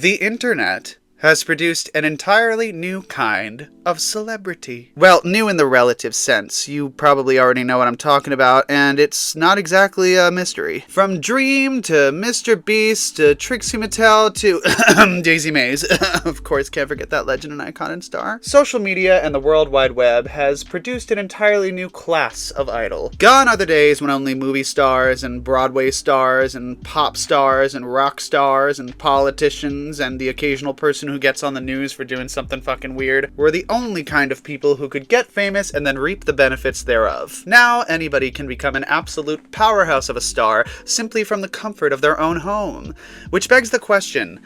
The internet has produced an entirely new kind of celebrity. Well, new in the relative sense. You probably already know what I'm talking about, and it's not exactly a mystery. From Dream to Mr. Beast to Trixie Mattel to Daisy Mays. Of course, can't forget that legend and icon and star. Social media and the World Wide Web has produced an entirely new class of idol. Gone are the days when only movie stars and Broadway stars and pop stars and rock stars and politicians and the occasional person who gets on the news for doing something fucking weird were the only kind of people who could get famous and then reap the benefits thereof. Now, anybody can become an absolute powerhouse of a star simply from the comfort of their own home. Which begs the question,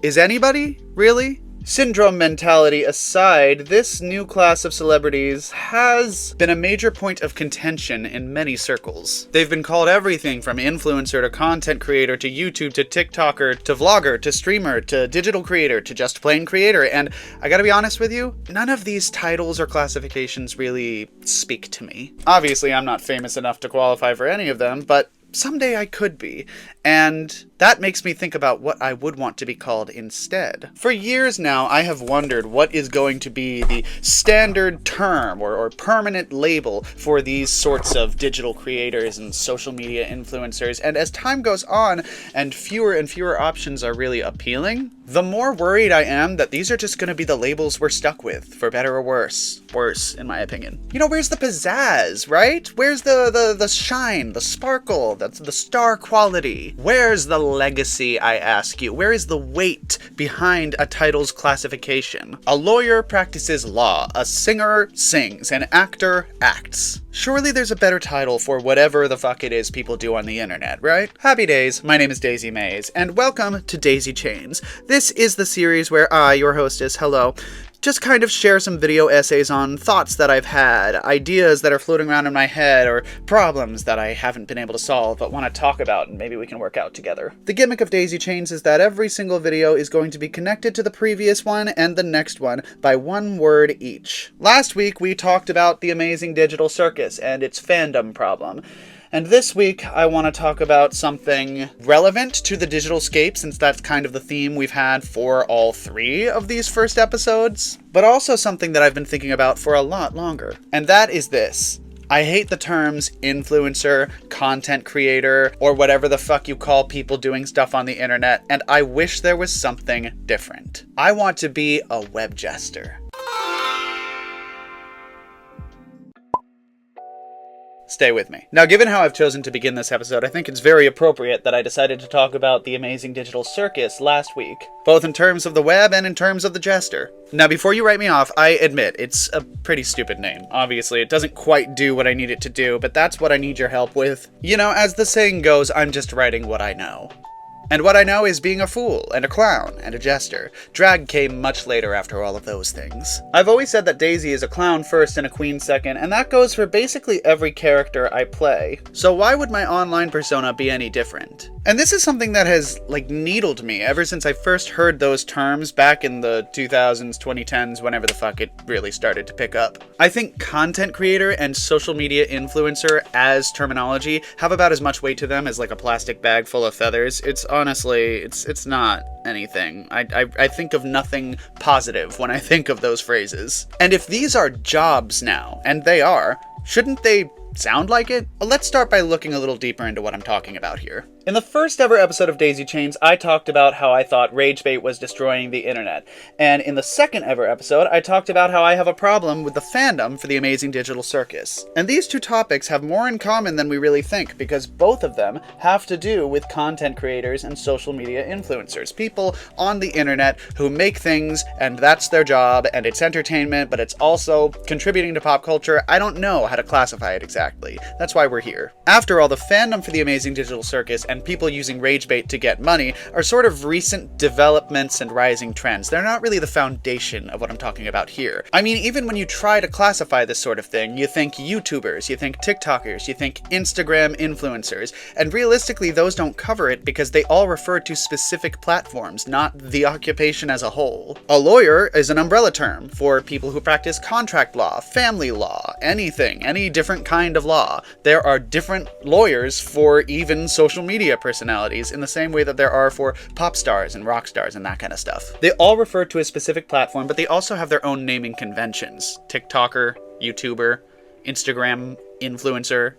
is anybody, really? Syndrome mentality aside, this new class of celebrities has been a major point of contention in many circles. They've been called everything from influencer to content creator to YouTube to TikToker to vlogger to streamer to digital creator to just plain creator, and I gotta be honest with you, none of these titles or classifications really speak to me. Obviously, I'm not famous enough to qualify for any of them, but someday I could be, and that makes me think about what I would want to be called instead. For years now, I have wondered what is going to be the standard term or permanent label for these sorts of digital creators and social media influencers, and as time goes on and fewer options are really appealing, the more worried I am that these are just going to be the labels we're stuck with, for better or worse. Worse, in my opinion. You know, where's the pizzazz, right? Where's the shine, the sparkle, that's the star quality? Where's the legacy, I ask you? Where is the weight behind a title's classification? A lawyer practices law, a singer sings, an actor acts. Surely there's a better title for whatever the fuck it is people do on the internet, right? Happy days, my name is Daisy Mays, and welcome to Daisy Chains. This is the series where I, your hostess, just kind of share some video essays on thoughts that I've had, ideas that are floating around in my head, or problems that I haven't been able to solve but want to talk about and maybe we can work out together. The gimmick of Daisy Chains is that every single video is going to be connected to the previous one and the next one by one word each. Last week we talked about the amazing digital circus and its fandom problem. And this week, I want to talk about something relevant to the digital scape, since that's kind of the theme we've had for all three of these first episodes, but also something that I've been thinking about for a lot longer. And that is this. I hate the terms influencer, content creator, or whatever the fuck you call people doing stuff on the internet, and I wish there was something different. I want to be a web jester. Stay with me. Now, given how I've chosen to begin this episode, I think it's very appropriate that I decided to talk about the amazing digital circus last week, both in terms of the web and in terms of the jester. Now, before you write me off, I admit, it's a pretty stupid name. Obviously, it doesn't quite do what I need it to do, but that's what I need your help with. You know, as the saying goes, I'm just writing what I know. And what I know is being a fool, and a clown, and a jester. Drag came much later after all of those things. I've always said that Daisy is a clown first and a queen second, and that goes for basically every character I play. So why would my online persona be any different? And this is something that has, needled me ever since I first heard those terms back in the 2000s, 2010s, whenever the fuck it really started to pick up. I think content creator and social media influencer as terminology have about as much weight to them as a plastic bag full of feathers. Honestly, it's not anything. I think of nothing positive when I think of those phrases. And if these are jobs now, and they are, shouldn't they sound like it? Well, let's start by looking a little deeper into what I'm talking about here. In the first ever episode of Daisy Chains, I talked about how I thought rage bait was destroying the internet. And in the second ever episode, I talked about how I have a problem with the fandom for the amazing digital circus. And these two topics have more in common than we really think, because both of them have to do with content creators and social media influencers. People on the internet who make things, and that's their job, and it's entertainment, but it's also contributing to pop culture. I don't know how to classify it exactly. That's why we're here. After all, the fandom for the amazing digital circus and people using rage bait to get money are sort of recent developments and rising trends. They're not really the foundation of what I'm talking about here. I mean, even when you try to classify this sort of thing, you think YouTubers, you think TikTokers, you think Instagram influencers, and realistically those don't cover it because they all refer to specific platforms, not the occupation as a whole. A lawyer is an umbrella term for people who practice contract law, family law, anything, any different kind kind of law. There are different lawyers for even social media personalities in the same way that there are for pop stars and rock stars and that kind of stuff. They all refer to a specific platform, but they also have their own naming conventions. TikToker, YouTuber, Instagram influencer.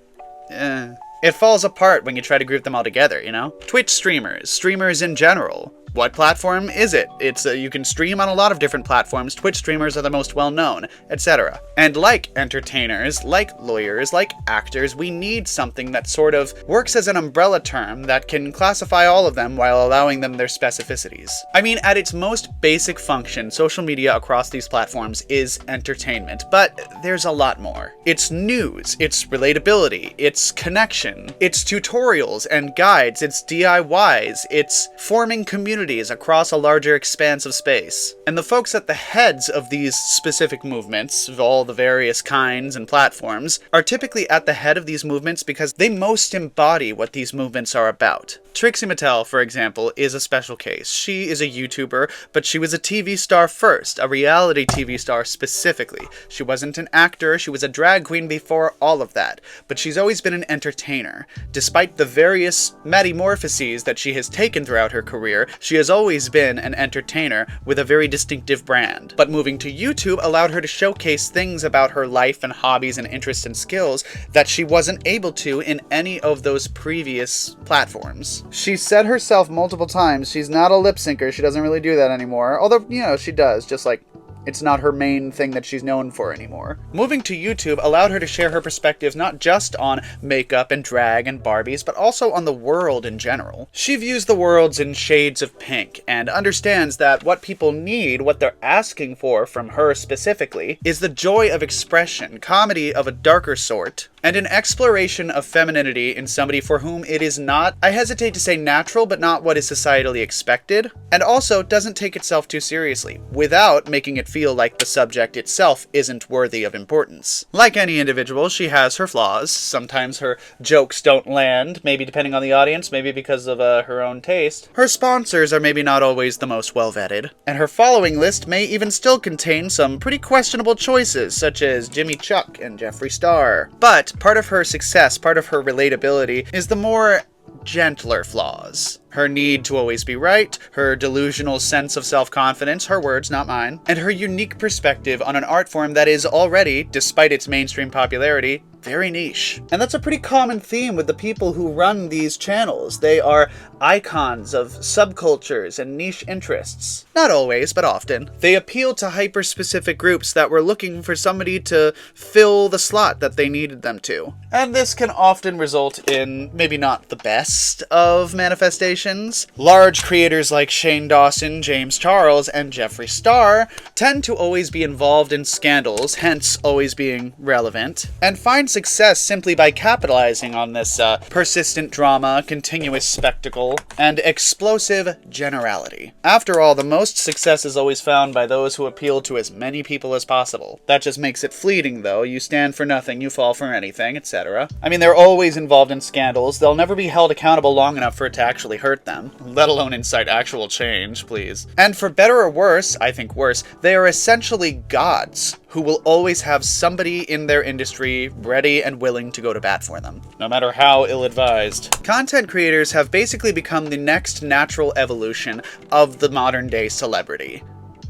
It falls apart when you try to group them all together, you know? Twitch streamers, streamers in general. What platform is it? You can stream on a lot of different platforms. Twitch streamers are the most well-known, etc. And like entertainers, like lawyers, like actors, we need something that sort of works as an umbrella term that can classify all of them while allowing them their specificities. I mean, at its most basic function, social media across these platforms is entertainment, but there's a lot more. It's news, it's relatability, it's connection, it's tutorials and guides, it's DIYs, it's forming communities across a larger expanse of space. And the folks at the heads of these specific movements, of all the various kinds and platforms, are typically at the head of these movements because they most embody what these movements are about. Trixie Mattel, for example, is a special case. She is a YouTuber, but she was a TV star first, a reality TV star specifically. She wasn't an actor, she was a drag queen before all of that, but she's always been an entertainer. Despite the various metamorphoses that she has taken throughout her career, she has always been an entertainer with a very distinctive brand. But moving to YouTube allowed her to showcase things about her life and hobbies and interests and skills that she wasn't able to in any of those previous platforms. She said herself multiple times she's not a lip syncer, she doesn't really do that anymore. Although, you know, she does, just like it's not her main thing that she's known for anymore. Moving to YouTube allowed her to share her perspectives not just on makeup and drag and Barbies, but also on the world in general. She views the worlds in shades of pink and understands that what people need, what they're asking for from her specifically, is the joy of expression, comedy of a darker sort, and an exploration of femininity in somebody for whom it is not, I hesitate to say natural, but not what is societally expected, and also doesn't take itself too seriously, without making it feel like the subject itself isn't worthy of importance. Like any individual, she has her flaws. Sometimes her jokes don't land, maybe depending on the audience, maybe because of her own taste. Her sponsors are maybe not always the most well-vetted, and her following list may even still contain some pretty questionable choices, such as Jimmy Chuck and Jeffree Star. But part of her success, part of her relatability, is the more gentler flaws. Her need to always be right, her delusional sense of self-confidence, her words, not mine, and her unique perspective on an art form that is already, despite its mainstream popularity, very niche. And that's a pretty common theme with the people who run these channels. They are icons of subcultures and niche interests. Not always, but often. They appeal to hyper-specific groups that were looking for somebody to fill the slot that they needed them to. And this can often result in maybe not the best of manifestations. Large creators like Shane Dawson, James Charles, and Jeffree Star tend to always be involved in scandals, hence always being relevant, and find success simply by capitalizing on this persistent drama, continuous spectacle, and explosive generality. After all, the most success is always found by those who appeal to as many people as possible. That just makes it fleeting, though. You stand for nothing, you fall for anything, etc. I mean, they're always involved in scandals. They'll never be held accountable long enough for it to actually hurt them, let alone incite actual change, please. And for better or worse, I think worse, they are essentially gods who will always have somebody in their industry ready and willing to go to bat for them, no matter how ill-advised. Content creators have basically become the next natural evolution of the modern-day celebrity.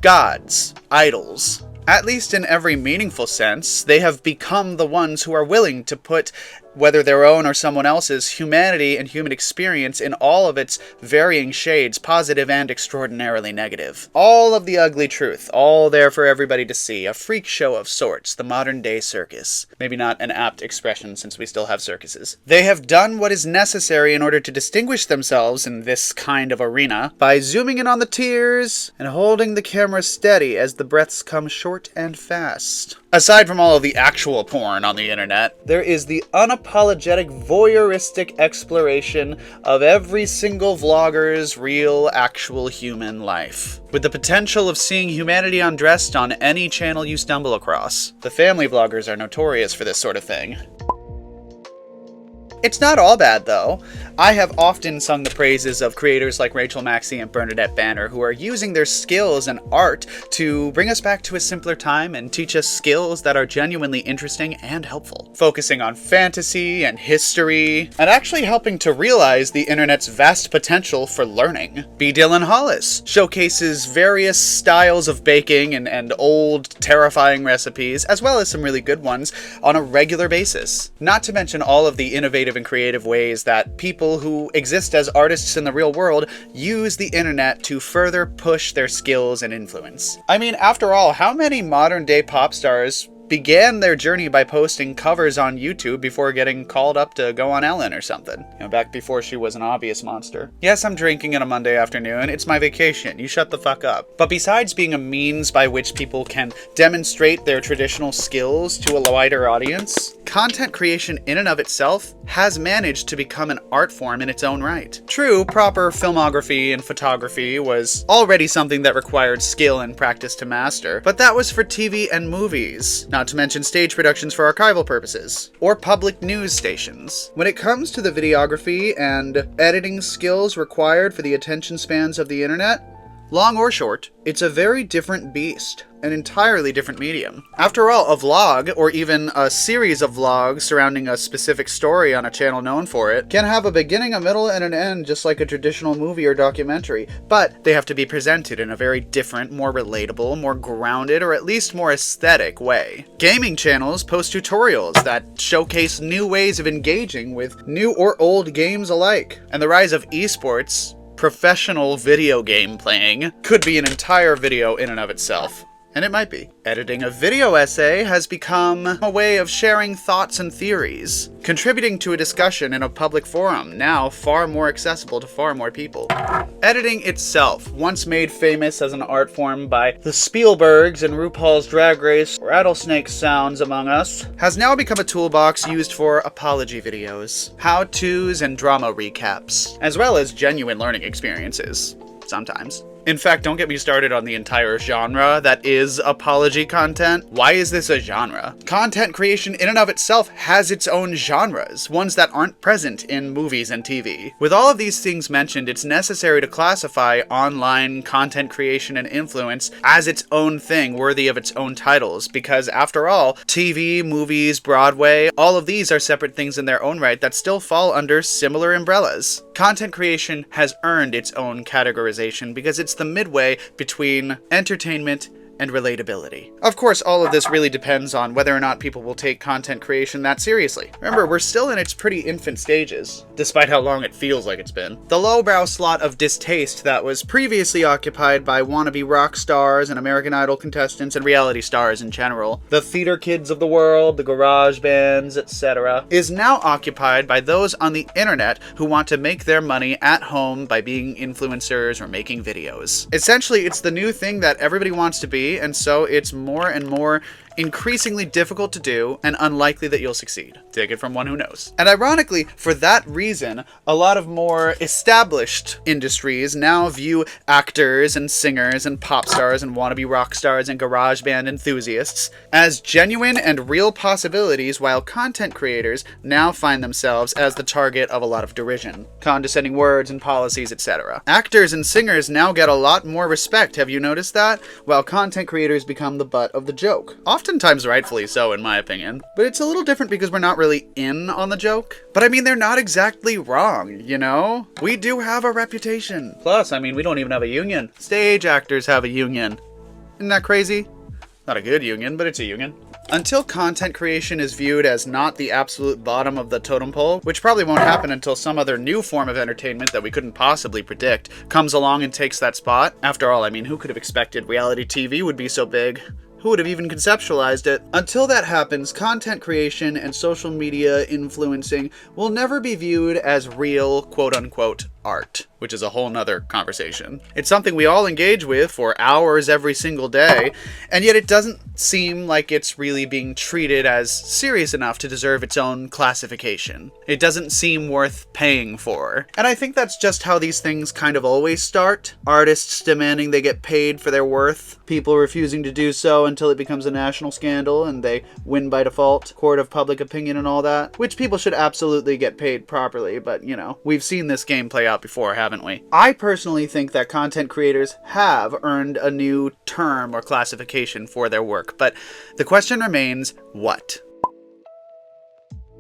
Gods, idols. At least in every meaningful sense, they have become the ones who are willing to put, whether their own or someone else's, humanity and human experience in all of its varying shades, positive and extraordinarily negative. All of the ugly truth, all there for everybody to see, a freak show of sorts, the modern-day circus. Maybe not an apt expression since we still have circuses. They have done what is necessary in order to distinguish themselves in this kind of arena by zooming in on the tears and holding the camera steady as the breaths come short and fast. Aside from all of the actual porn on the internet, there is the unapologetic voyeuristic exploration of every single vlogger's real, actual human life, with the potential of seeing humanity undressed on any channel you stumble across. The family vloggers are notorious for this sort of thing. It's not all bad, though. I have often sung the praises of creators like Rachel Maxey and Bernadette Banner, who are using their skills and art to bring us back to a simpler time and teach us skills that are genuinely interesting and helpful. Focusing on fantasy and history, and actually helping to realize the internet's vast potential for learning. B. Dylan Hollis showcases various styles of baking and old, terrifying recipes, as well as some really good ones, on a regular basis. Not to mention all of the innovative and creative ways that people who exist as artists in the real world use the internet to further push their skills and influence. I mean, after all, how many modern day pop stars began their journey by posting covers on YouTube before getting called up to go on Ellen or something? You know, back before she was an obvious monster. Yes, I'm drinking on a Monday afternoon. It's my vacation. You shut the fuck up. But besides being a means by which people can demonstrate their traditional skills to a wider audience, content creation in and of itself has managed to become an art form in its own right. True, proper filmography and photography was already something that required skill and practice to master, but that was for TV and movies. Not to mention stage productions for archival purposes, or public news stations. When it comes to the videography and editing skills required for the attention spans of the internet, long or short, it's a very different beast. An entirely different medium. After all, a vlog, or even a series of vlogs surrounding a specific story on a channel known for it, can have a beginning, a middle, and an end just like a traditional movie or documentary, but they have to be presented in a very different, more relatable, more grounded, or at least more aesthetic way. Gaming channels post tutorials that showcase new ways of engaging with new or old games alike, and the rise of esports, professional video game playing, could be an entire video in and of itself. And it might be. Editing a video essay has become a way of sharing thoughts and theories, contributing to a discussion in a public forum, now far more accessible to far more people. Editing itself, once made famous as an art form by the Spielbergs and RuPaul's Drag Race, Rattlesnake Sounds among us, has now become a toolbox used for apology videos, how-tos, and drama recaps, as well as genuine learning experiences. Sometimes. In fact, don't get me started on the entire genre that is apology content. Why is this a genre? Content creation in and of itself has its own genres, ones that aren't present in movies and TV. With all of these things mentioned, it's necessary to classify online content creation and influence as its own thing, worthy of its own titles, because after all, TV, movies, Broadway, all of these are separate things in their own right that still fall under similar umbrellas. Content creation has earned its own categorization because it's the midway between entertainment and relatability. Of course, all of this really depends on whether or not people will take content creation that seriously. Remember, we're still in its pretty infant stages, despite how long it feels like it's been. The lowbrow slot of distaste that was previously occupied by wannabe rock stars and American Idol contestants and reality stars in general, the theater kids of the world, the garage bands, etc., is now occupied by those on the internet who want to make their money at home by being influencers or making videos. Essentially, it's the new thing that everybody wants to be, and so it's more and more increasingly difficult to do and unlikely that you'll succeed. Take it from one who knows. And ironically, for that reason, a lot of more established industries now view actors and singers and pop stars and wannabe rock stars and garage band enthusiasts as genuine and real possibilities, while content creators now find themselves as the target of a lot of derision, condescending words and policies, etc. Actors and singers now get a lot more respect, have you noticed that? While content creators become the butt of the joke. Oftentimes rightfully so, in my opinion. But it's a little different because we're not really in on the joke. But I mean, they're not exactly wrong, you know? We do have a reputation. Plus, I mean, we don't even have a union. Stage actors have a union. Isn't that crazy? Not a good union, but it's a union. Until content creation is viewed as not the absolute bottom of the totem pole, which probably won't happen until some other new form of entertainment that we couldn't possibly predict comes along and takes that spot. After all, I mean, who could have expected reality TV would be so big? Who would have even conceptualized it? Until that happens, content creation and social media influencing will never be viewed as real, quote-unquote, art, which is a whole nother conversation. It's something we all engage with for hours every single day, and yet it doesn't seem like it's really being treated as serious enough to deserve its own classification. It doesn't seem worth paying for. And I think that's just how these things kind of always start. Artists demanding they get paid for their worth, people refusing to do so until it becomes a national scandal and they win by default, court of public opinion and all that, which people should absolutely get paid properly, but you know, we've seen this game play out before, haven't we? I personally think that content creators have earned a new term or classification for their work, but the question remains, what?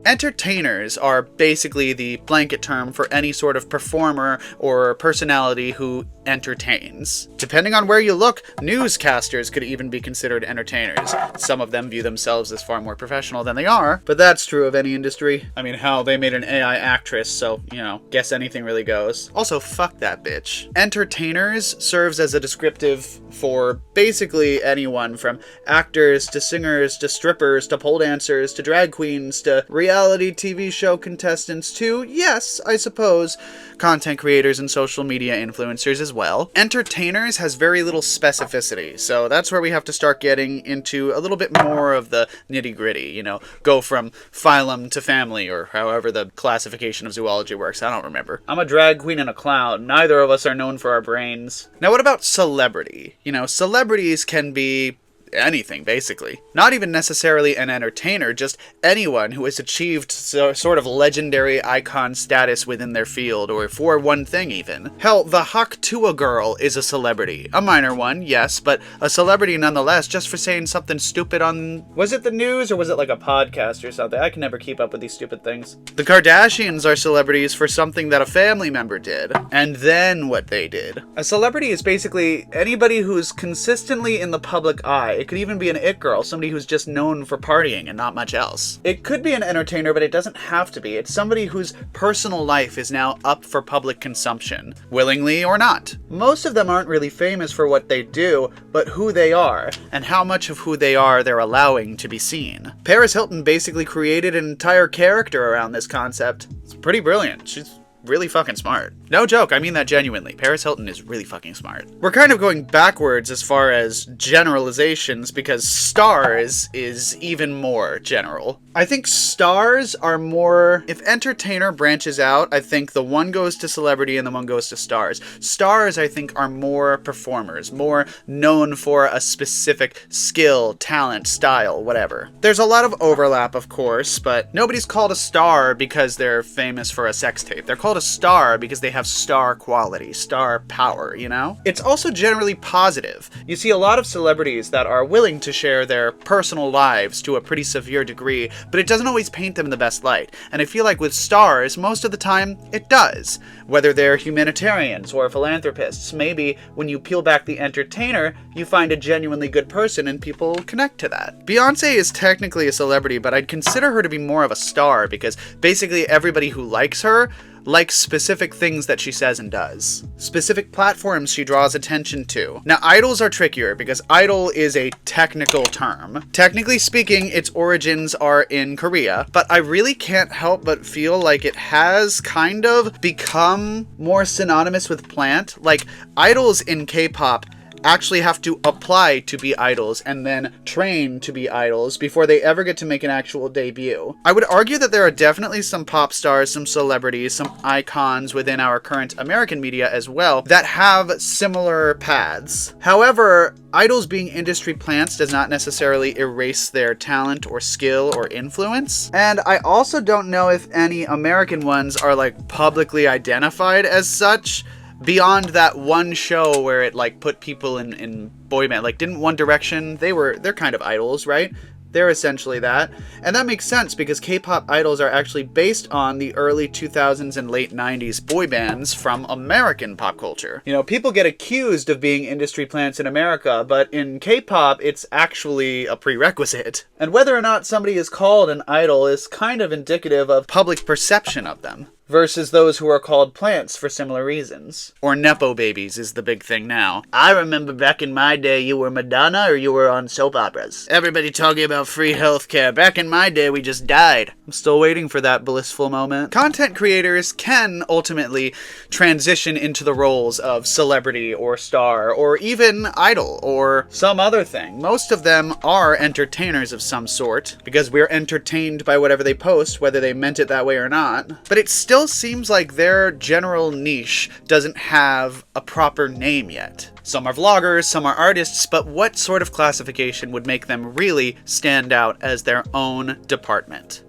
Entertainers are basically the blanket term for any sort of performer or personality who entertains. Depending on where you look, newscasters could even be considered entertainers. Some of them view themselves as far more professional than they are, but that's true of any industry. I mean, hell, they made an AI actress, so, you know, guess anything really goes. Also, fuck that bitch. Entertainers serves as a descriptive for basically anyone from actors to singers to strippers to pole dancers to drag queens to reality TV show contestants to, yes, I suppose, content creators and social media influencers as well. Entertainers has very little specificity, so that's where we have to start getting into a little bit more of the nitty-gritty, you know, go from phylum to family, or however the classification of zoology works, I don't remember. I'm a drag queen and a clown. Neither of us are known for our brains. Now what about celebrity? You know, celebrities can be anything, basically. Not even necessarily an entertainer, just anyone who has achieved sort of legendary icon status within their field, or for one thing even. Hell, the Haktua girl is a celebrity. A minor one, yes, but a celebrity nonetheless, just for saying something stupid on... Was it the news, or was it like a podcast or something? I can never keep up with these stupid things. The Kardashians are celebrities for something that a family member did, and then what they did. A celebrity is basically anybody who's consistently in the public eye. It could even be an it girl, somebody who's just known for partying and not much else. It could be an entertainer, but it doesn't have to be. It's somebody whose personal life is now up for public consumption, willingly or not. Most of them aren't really famous for what they do, but who they are, and how much of who they are they're allowing to be seen. Paris Hilton basically created an entire character around this concept. It's pretty brilliant. She's really fucking smart. No joke, I mean that genuinely. Paris Hilton is really fucking smart. We're kind of going backwards as far as generalizations because stars is even more general. I think stars are more... If entertainer branches out, I think the one goes to celebrity and the one goes to stars. Stars, I think, are more performers, more known for a specific skill, talent, style, whatever. There's a lot of overlap, of course, but nobody's called a star because they're famous for a sex tape. They're called a star because they have star quality, star power, you know? It's also generally positive. You see a lot of celebrities that are willing to share their personal lives to a pretty severe degree, but it doesn't always paint them in the best light. And I feel like with stars, most of the time, it does. Whether they're humanitarians or philanthropists, maybe when you peel back the entertainer, you find a genuinely good person and people connect to that. Beyonce is technically a celebrity, but I'd consider her to be more of a star because basically everybody who likes her likes specific things that she says and does. Specific platforms she draws attention to. Now, idols are trickier because idol is a technical term. Technically speaking, its origins are in Korea, but I really can't help but feel like it has kind of become more synonymous with plant. Like, idols in K-pop actually have to apply to be idols and then train to be idols before they ever get to make an actual debut. I would argue that there are definitely some pop stars, some celebrities, some icons within our current American media as well that have similar paths. However, idols being industry plants does not necessarily erase their talent or skill or influence. And I also don't know if any American ones are like publicly identified as such. Beyond that one show where it like put people in boy band, like didn't One Direction, they're kind of idols, right? They're essentially that. And that makes sense because K-pop idols are actually based on the early 2000s and late 90s boy bands from American pop culture. You know, people get accused of being industry plants in America, but in K-pop, it's actually a prerequisite. And whether or not somebody is called an idol is kind of indicative of public perception of them. versus those who are called plants for similar reasons. Or Nepo babies is the big thing now. I remember back in my day you were Madonna or you were on soap operas. Everybody talking about free healthcare. Back in my day we just died. I'm still waiting for that blissful moment. Content creators can ultimately transition into the roles of celebrity or star or even idol or some other thing. Most of them are entertainers of some sort because we're entertained by whatever they post, whether they meant it that way or not. But it still seems like their general niche doesn't have a proper name yet. Some are vloggers, some are artists, but what sort of classification would make them really stand out as their own department?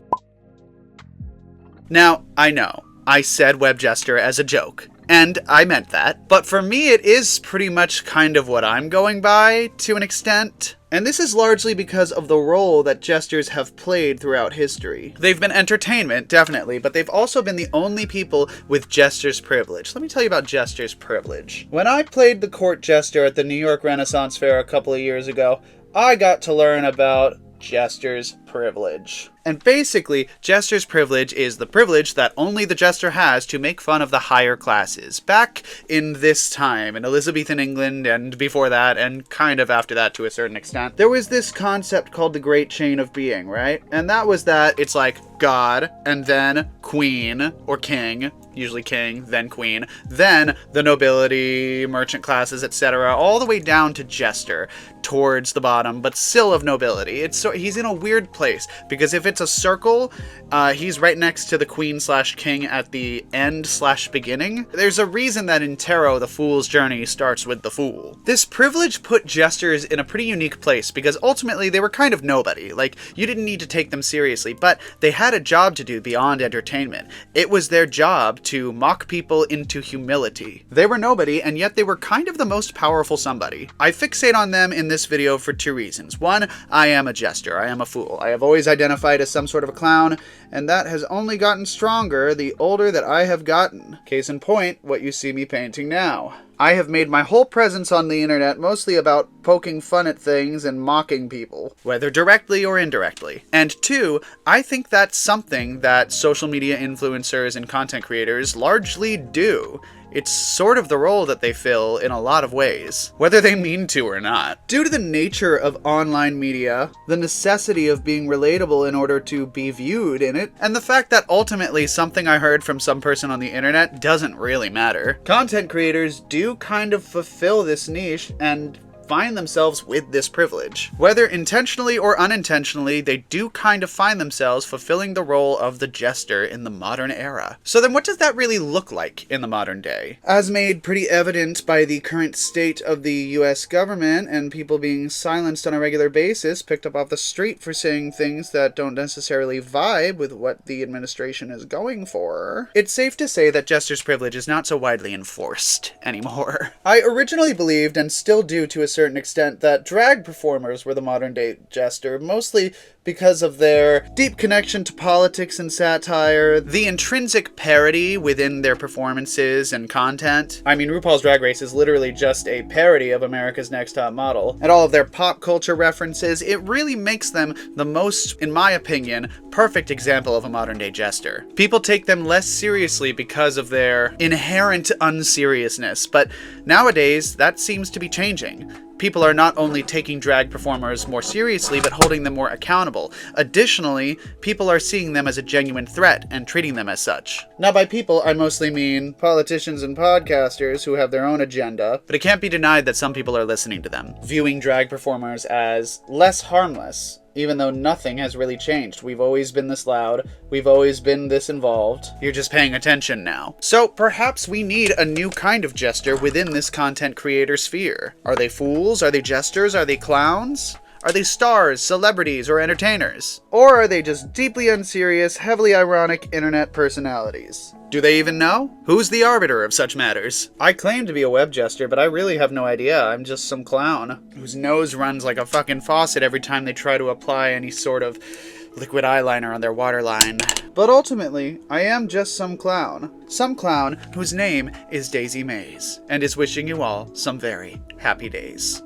Now, I know, I said web jester as a joke, and I meant that, but for me it is pretty much kind of what I'm going by, to an extent. And this is largely because of the role that jesters have played throughout history. They've been entertainment, definitely, but they've also been the only people with jester's privilege. Let me tell you about jester's privilege. When I played the court jester at the New York Renaissance Fair a couple of years ago, I got to learn about jester's privilege. And basically, jester's privilege is the privilege that only the jester has to make fun of the higher classes. Back in this time, in Elizabethan England, and before that, and kind of after that to a certain extent, there was this concept called the Great Chain of Being, right? And that was that it's like God, and then queen, or king, usually king, then queen, then the nobility, merchant classes, etc., all the way down to jester, towards the bottom, but still of nobility. He's in a weird place, because if it's a circle, he's right next to the queen/king at the end/beginning. There's a reason that in tarot, the fool's journey starts with the fool. This privilege put jesters in a pretty unique place, because ultimately they were kind of nobody. Like, you didn't need to take them seriously, but they had a job to do beyond entertainment. It was their job to mock people into humility. They were nobody, and yet they were kind of the most powerful somebody. I fixate on them in this video for two reasons. One, I am a jester. I am a fool. I have always identified as some sort of a clown, and that has only gotten stronger the older that I have gotten. Case in point, what you see me painting now. I have made my whole presence on the internet mostly about poking fun at things and mocking people, whether directly or indirectly. And two, I think that's something that social media influencers and content creators largely do. It's sort of the role that they fill in a lot of ways, whether they mean to or not. Due to the nature of online media, the necessity of being relatable in order to be viewed in it, and the fact that ultimately something I heard from some person on the internet doesn't really matter, content creators do kind of fulfill this niche and find themselves with this privilege. Whether intentionally or unintentionally, they do kind of find themselves fulfilling the role of the jester in the modern era. So then what does that really look like in the modern day? As made pretty evident by the current state of the US government and people being silenced on a regular basis, picked up off the street for saying things that don't necessarily vibe with what the administration is going for, it's safe to say that jester's privilege is not so widely enforced anymore. I originally believed, and still do to a certain extent, that drag performers were the modern day jester, mostly because of their deep connection to politics and satire, the intrinsic parody within their performances and content. I mean, RuPaul's Drag Race is literally just a parody of America's Next Top Model, and all of their pop culture references. It really makes them the most, in my opinion, perfect example of a modern day jester. People take them less seriously because of their inherent unseriousness, but nowadays that seems to be changing. People are not only taking drag performers more seriously, but holding them more accountable. Additionally, people are seeing them as a genuine threat and treating them as such. Now, by people, I mostly mean politicians and podcasters who have their own agenda, but it can't be denied that some people are listening to them, viewing drag performers as less harmless. Even though nothing has really changed. We've always been this loud. We've always been this involved. You're just paying attention now. So perhaps we need a new kind of jester within this content creator sphere. Are they fools? Are they jesters? Are they clowns? Are they stars, celebrities, or entertainers? Or are they just deeply unserious, heavily ironic internet personalities? Do they even know? Who's the arbiter of such matters? I claim to be a web jester, but I really have no idea. I'm just some clown whose nose runs like a fucking faucet every time they try to apply any sort of liquid eyeliner on their waterline. But ultimately, I am just some clown whose name is Daisy Mays, and is wishing you all some very happy days.